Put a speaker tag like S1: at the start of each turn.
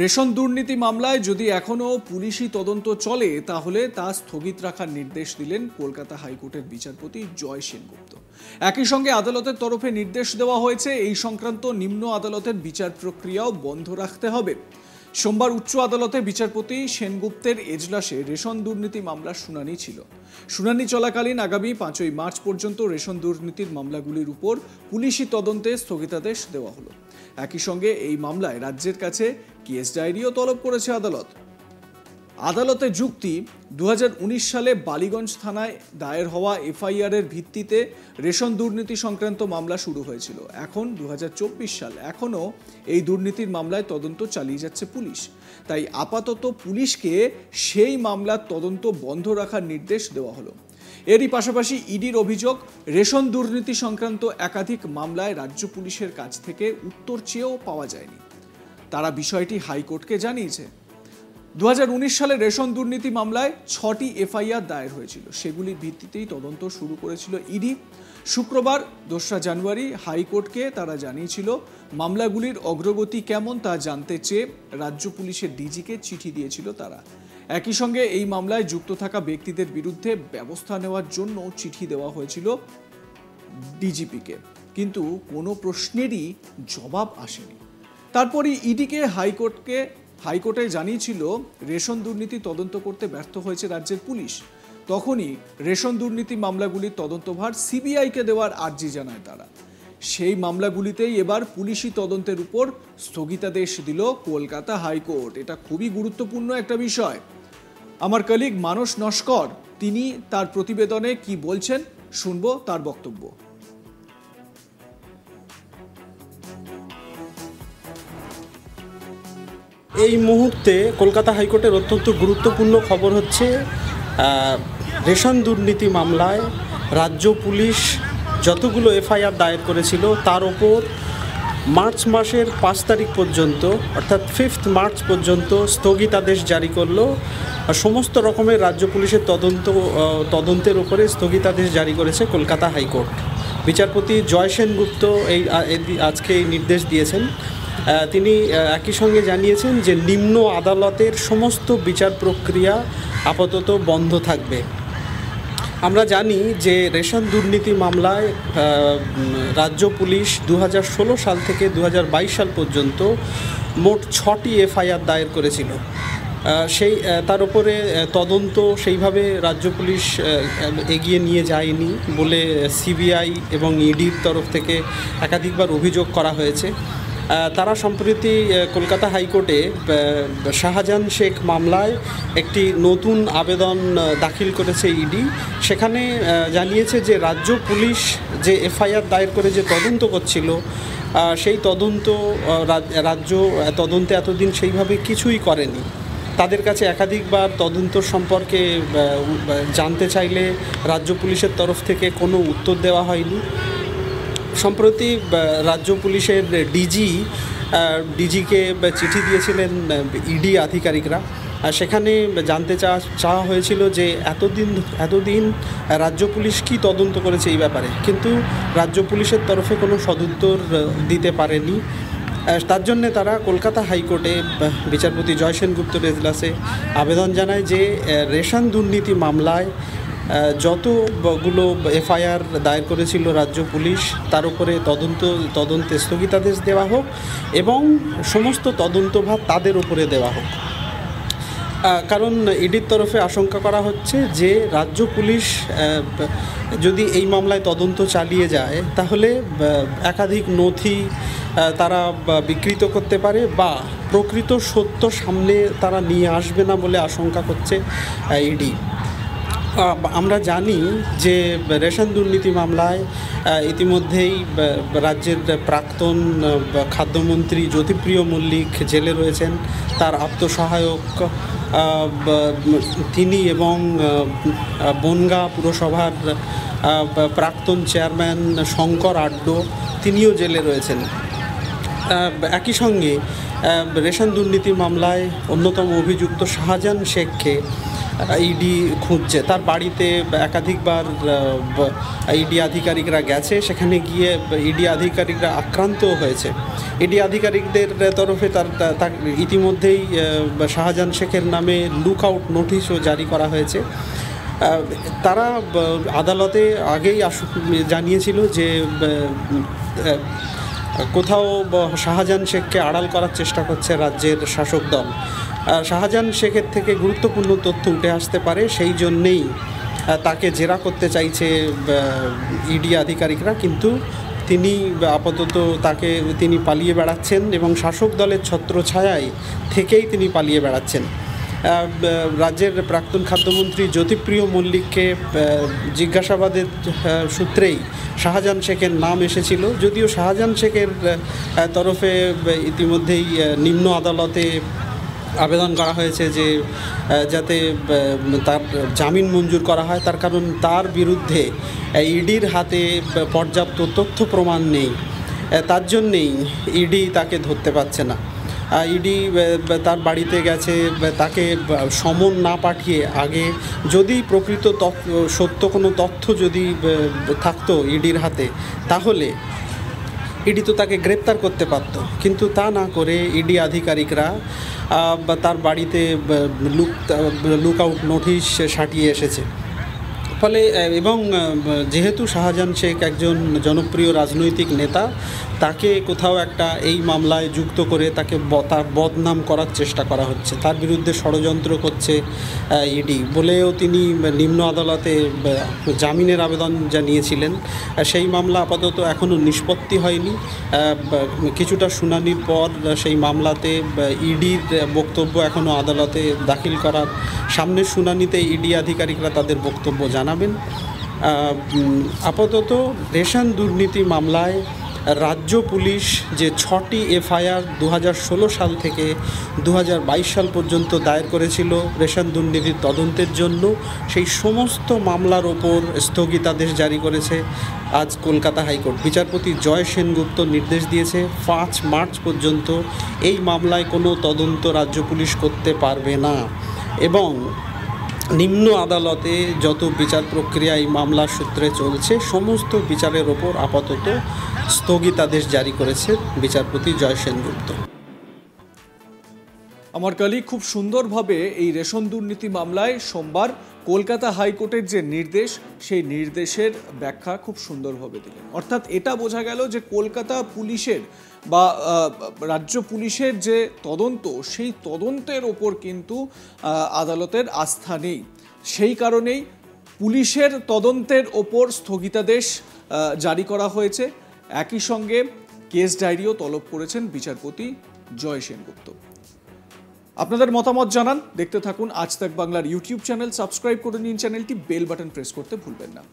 S1: Ration দুর্নীতি মামলায় যদি এখনও পুলিশি তদন্ত চলে তাহলে তা স্থগিত রাখার নির্দেশ দিলেন কলকাতা হাইকোর্টের বিচারপতি জয় সেনগুপ্ত। একই সঙ্গে আদালতের তরফে নির্দেশ দেওয়া হয়েছে এই সংক্রান্ত নিম্ন আদালতের বিচার প্রক্রিয়াও বন্ধ রাখতে হবে। সোমবার উচ্চ আদালতে বিচারপতি সেনগুপ্তের এজলাসে রেশন দুর্নীতি মামলার শুনানি ছিল। শুনানি চলাকালীন আগামী 5ই মার্চ পর্যন্ত রেশন দুর্নীতির মামলাগুলির উপর পুলিশি তদন্তে স্থগিতাদেশ দেওয়া হলো। একই সঙ্গে এই মামলায় রাজ্যের কাছে কেস ডায়েরিও তলব করেছে আদালত। আদালতের যুক্তি, 2019 সালে বালিগঞ্জ থানায় দায়ের হওয়া এফআইআর এর ভিত্তিতে রেশন দুর্নীতি সংক্রান্ত মামলা শুরু হয়েছিল। এখন 2024 সাল, এখনও এই দুর্নীতির মামলায় তদন্ত চালিয়ে যাচ্ছে পুলিশ। তাই আপাতত পুলিশকে সেই মামলার তদন্ত বন্ধ রাখার নির্দেশ দেওয়া হলো। এরই পাশাপাশি ইডির অভিযোগ, রেশন দুর্নীতি সংক্রান্ত একাধিক মামলায় রাজ্য পুলিশের কাছ থেকে উত্তর চেয়েও পাওয়া যায়নি। তারা বিষয়টি হাইকোর্টকে জানিয়েছে। 2019 সালে রেশন দুর্নীতি মামলায় 6টি এফআইআর দায়ের হয়েছিল। সেগুলির ভিত্তিতেই তদন্ত শুরু করেছিল ইডি। শুক্রবার 2রা জানুয়ারি হাইকোর্টকে তারা জানিয়েছিল মামলাগুলির অগ্রগতি কেমন তা জানতে চেয়ে রাজ্য পুলিশের ডিজিকে চিঠি দিয়েছিল তারা। একই সঙ্গে এই মামলায় যুক্ত থাকা ব্যক্তিদের বিরুদ্ধে ব্যবস্থা নেওয়ার জন্য চিঠি দেওয়া হয়েছিল ডিজিপিকে, কিন্তু কোনো প্রশ্নেরই জবাব আসেনি। তারপরই ইডিকে হাইকোর্টে জানিয়েছিল রেশন দুর্নীতি তদন্ত করতে ব্যর্থ হয়েছে রাজ্যের পুলিশ। তখনই রেশন দুর্নীতি মামলাগুলির তদন্তভার সিবিআইকে দেওয়ার আর্জি জানায় তারা। সেই মামলাগুলিতেই এবার পুলিশি তদন্তের উপর স্থগিতাদেশ দিল কলকাতা হাইকোর্ট। এটা খুবই গুরুত্বপূর্ণ একটা বিষয়। আমার কলিগ মানস নস্কর, তিনি তার প্রতিবেদনে কি বলছেন শুনবো তার বক্তব্য।
S2: এই মুহূর্তে কলকাতা হাইকোর্টের অত্যন্ত গুরুত্বপূর্ণ খবর হচ্ছে, রেশন দুর্নীতি মামলায় রাজ্য পুলিশ যতগুলো এফআইআর দায়ের করেছিল তার ওপর মার্চ মাসের 5 তারিখ পর্যন্ত, অর্থাৎ 5 মার্চ পর্যন্ত স্থগিতাদেশ জারি করলো। সমস্ত রকমের রাজ্য পুলিশের তদন্তের উপরে স্থগিতাদেশ জারি করেছে কলকাতা হাইকোর্ট। বিচারপতি জয় সেনগুপ্ত আজকে এই নির্দেশ দিয়েছেন। তিনি একই সঙ্গে জানিয়েছেন যে নিম্ন আদালতের সমস্ত বিচার প্রক্রিয়া আপাতত বন্ধ থাকবে। আমরা জানি যে রেশন দুর্নীতি মামলায় রাজ্য পুলিশ 2016 সাল থেকে 2022 সাল পর্যন্ত মোট 6টি এফআইআর দায়ের করেছিল। তার উপরে তদন্ত সেইভাবে রাজ্য পুলিশ এগিয়ে নিয়ে যায়নি বলে সিবিআই এবং ইডির তরফ থেকে একাধিকবার অভিযোগ করা হয়েছে। তারা সম্প্রতি কলকাতা হাইকোর্টে শাহজাহান শেখ মামলায় একটি নতুন আবেদন দাখিল করেছে ইডি। সেখানে জানিয়েছে যে রাজ্য পুলিশ যে এফআইআর দায়ের করে যে তদন্ত করছিল, সেই রাজ্য তদন্তে এতদিন সেইভাবে কিছুই করেনি। তাদের কাছে একাধিকবার তদন্ত সম্পর্কে জানতে চাইলে রাজ্য পুলিশের তরফ থেকে কোনো উত্তর দেওয়া হয়নি। সম্প্রতি রাজ্য পুলিশের ডিজিকে চিঠি দিয়েছিলেন ইডি আধিকারিকরা। সেখানে জানতে চাওয়া হয়েছিল যে এতদিন রাজ্য পুলিশ কি তদন্ত করেছে এই ব্যাপারে, কিন্তু রাজ্য পুলিশের তরফে কোনো সদুত্তর দিতে পারেনি। তার জন্যে তারা কলকাতা হাইকোর্টে বিচারপতি জয় সেনগুপ্তর এজলাসে আবেদন জানায় যে রেশন দুর্নীতি মামলায় যতগুলো এফআইআর দায়ের করেছিল রাজ্য পুলিশ তার উপরে তদন্তে স্থগিতাদেশ দেওয়া হোক এবং সমস্ত তদন্তভার তাদের উপরে দেওয়া হোক। কারণ ইডির তরফে আশঙ্কা করা হচ্ছে যে রাজ্য পুলিশ যদি এই মামলায় তদন্ত চালিয়ে যায় তাহলে একাধিক নথি তারা বিকৃত করতে পারে বা প্রকৃত সত্য সামনে তারা নিয়ে আসবে না বলে আশঙ্কা করছে ইডি। আমরা জানি যে রেশন দুর্নীতি মামলায় ইতিমধ্যেই রাজ্যের প্রাক্তন খাদ্যমন্ত্রী জ্যোতিপ্রিয় মল্লিক জেলে রয়েছেন। তার আত্মসহায়ক তিনি এবং বনগাঁ পুরসভার প্রাক্তন চেয়ারম্যান শঙ্কর আড্ড, তিনিও জেলে রয়েছেন। একই সঙ্গে রেশন দুর্নীতি মামলায় অন্যতম অভিযুক্ত শাহজাহান শেখকে ইডি খুঁজছে। তার বাড়িতে একাধিকবার ইডি আধিকারিকরা গেছে, সেখানে গিয়ে ইডি আধিকারিকরা আক্রান্ত হয়েছে। ইডি আধিকারিকদের তরফে তার ইতিমধ্যেই শাহজাহান শেখের নামে লুক আউট নোটিশও জারি করা হয়েছে। তারা আদালতে আগেই জানিয়েছিল যে কোথাও শাহজাহান শেখকে আড়াল করার চেষ্টা করছে রাজ্যের শাসক দল। শাহজাহান শেখের থেকে গুরুত্বপূর্ণ তথ্য উঠে আসতে পারে, সেই জন্যেই তাকে জেরা করতে চাইছে ইডি আধিকারিকরা, কিন্তু তিনি আপাতত তিনি পালিয়ে বেড়াচ্ছেন এবং শাসক দলের ছত্রছায়ায় থেকেই তিনি পালিয়ে বেড়াচ্ছেন। রাজ্যের প্রাক্তন খাদ্যমন্ত্রী জ্যোতিপ্রিয় মল্লিককে জিজ্ঞাসাবাদের সূত্রেই শাহজাহান শেখের নাম এসেছিল, যদিও শাহজাহান শেখের তরফে ইতিমধ্যেই নিম্ন আদালতে আবেদন করা হয়েছে যে যাতে তার জামিন মঞ্জুর করা হয়, তার কারণ তার বিরুদ্ধে ইডির হাতে পর্যাপ্ত তথ্য প্রমাণ নেই। তার জন্যেই ইডি তাকে ধরতে পারছে না। ইডি তার বাড়িতে গেছে, তাকে সমন না পাঠিয়ে আগে যদি প্রকৃত সত্য কোনো তথ্য যদি থাকতো ইডির হাতে, তাহলে ইডি তো তাকে গ্রেপ্তার করতে পারত, কিন্তু তা না করে ইডি আধিকারিকরা তার বাড়িতে লুক আউট নোটিশ সাটিয়ে এসেছে। ফলে এবং যেহেতু শাহজাহান শেখ একজন জনপ্রিয় রাজনৈতিক নেতা, তাকে কোথাও একটা এই মামলায় যুক্ত করে তার বদনাম করার চেষ্টা করা হচ্ছে, তার বিরুদ্ধে ষড়যন্ত্র করছে ইডি বলেও তিনি নিম্ন আদালতে জামিনের আবেদন জানিয়েছিলেন। সেই মামলা আপাতত এখনও নিষ্পত্তি হয়নি। কিছুটা শুনানির পর সেই মামলাতে ইডির বক্তব্য এখনও আদালতে দাখিল করার সামনের শুনানিতে ইডি আধিকারিকরা তাদের বক্তব্য জানাবেন। আপাতত রেশন দুর্নীতি মামলায় রাজ্য পুলিশ যে 6টি এফআইআর 2016 সাল থেকে 2022 সাল পর্যন্ত দায়ের করেছিল রেশন দুর্নীতির তদন্তের জন্য, সেই সমস্ত মামলার ওপর স্থগিতাদেশ জারি করেছে আজ কলকাতা হাইকোর্ট। বিচারপতি জয় সেনগুপ্ত নির্দেশ দিয়েছে 5 মার্চ পর্যন্ত এই মামলায় কোনো তদন্ত রাজ্য পুলিশ করতে পারবে না, এবং নিম্ন আদালতে যত বিচার প্রক্রিয়া এই মামলার সূত্রে চলছে সমস্ত বিচারের ওপর আপাতত স্থগিতাদেশ জারি করেছে বিচারপতি জয় সেনগুপ্ত।
S1: আমার কলিগ খুব সুন্দরভাবে এই রেশন দুর্নীতি মামলায় সোমবার কলকাতা হাইকোর্টের যে নির্দেশ, সেই নির্দেশের ব্যাখ্যা খুব সুন্দরভাবে দিলেন। অর্থাৎ এটা বোঝা গেল যে কলকাতা পুলিশের বা রাজ্য পুলিশের যে তদন্ত, সেই তদন্তের ওপর কিন্তু আদালতের আস্থা নেই। সেই কারণেই পুলিশের তদন্তের ওপর স্থগিতাদেশ জারি করা হয়েছে। একই সঙ্গে কেস ডায়েরিও তলব করেছেন বিচারপতি জয় সেনগুপ্ত। আপনাদের মতামত জানান, দেখতে থাকুন আজ তাক বাংলার ইউটিউব চ্যানেল, সাবস্ক্রাইব করে নিন চ্যানেলটি, বেল বাটন প্রেস করতে ভুলবেন না।